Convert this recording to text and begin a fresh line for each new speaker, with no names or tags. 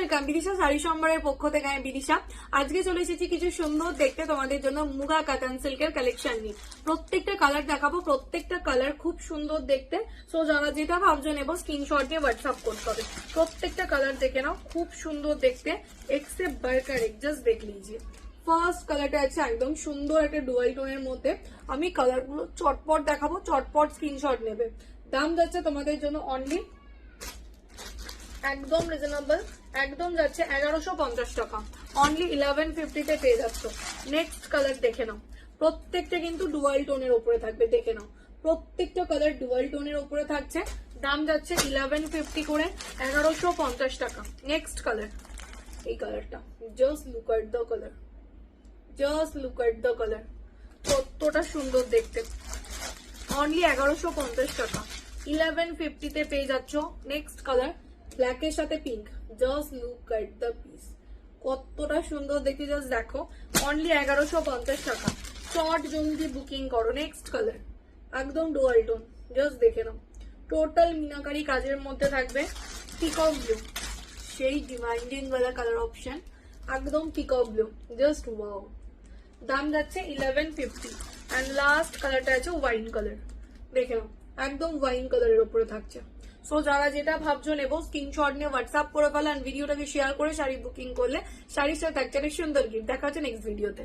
Welcome Bidisha sari সম্ভারের পক্ষ থেকে। আমি বিদিশা। আজকে চলে এসেছি কিছু সুন্দর দেখতে তোমাদের জন্য মুগা কাতান সিল্কের কালেকশন নিয়ে। প্রত্যেকটা কালার দেখাবো, প্রত্যেকটা কালার খুব সুন্দর দেখতে। সো যারা যেটা ভাবছো নেবো স্ক্রিনশট দিয়ে হোয়াটসঅ্যাপ করতে হবে। প্রত্যেকটা কালার দেখে নাও, খুব সুন্দর দেখতে। একসে বারকার এক, জাস্ট দেখ লিজিয়ে। ফার্স্ট কালারটা আছে একদম সুন্দর একটা ডুয়াল টোনের মধ্যে। আমি কালারগুলো চটপট দেখাবো, চটপট স্ক্রিনশট নেবে। দাম যাচ্ছে তোমাদের জন্য অনলি একদম রিজনেবল, একদম যাচ্ছে 1150 টাকা। অনলি 1150 পেয়ে যাচ্ছ। নেক্সট কালার দেখে নাও, প্রত্যেকটা কিন্তু ডুয়াল টোনের উপরে থাকবে। দেখে নাও, প্রত্যেকটা কালার ডুয়াল টোনের উপরে থাকছে। দাম যাচ্ছে 1150 করে, 1150 টাকা। নেক্সট কালার, এই কালারটা just look at the colour, just look at the colour, কতটা সুন্দর দেখতে। অনলি 1150 টাকা, 1150 পেয়ে যাচ্ছ। নেক্সট কালার ব্ল্যাকের সাথে pink, just look at the piece, কতটা সুন্দর দেখতে। জাস্ট দেখো, অনলি 1150 টাকা। শর্ট জলদি বুকিং করো। নেক্সট কালার একদম ডুয়াল টোন, জাস্ট দেখে নাও। টোটাল মিনাকারি কাজের মধ্যে থাকবে। পিকক ব্লু, সেই ডিমান্ডিং ওয়ালা কালার অপশন, একদম পিকক ব্লু, জাস্ট ওয়াও। দাম যাচ্ছে 1150। অ্যান্ড লাস্ট কালারটা আছে ওয়াইন কালার। দেখে নাও, একদম ওয়াইন কালারের উপরে থাকছে। সো যারা যেটা ভাবছো নেবো স্ক্রিনশট নিয়ে হোয়াটসঅ্যাপ করে ফেলো। ভিডিওটাকে শেয়ার করে শাড়ি বুকিং করলে শাড়ির সাথে থাকছে একটা সুন্দর গিফট। দেখা হচ্ছে নেক্সট ভিডিওতে।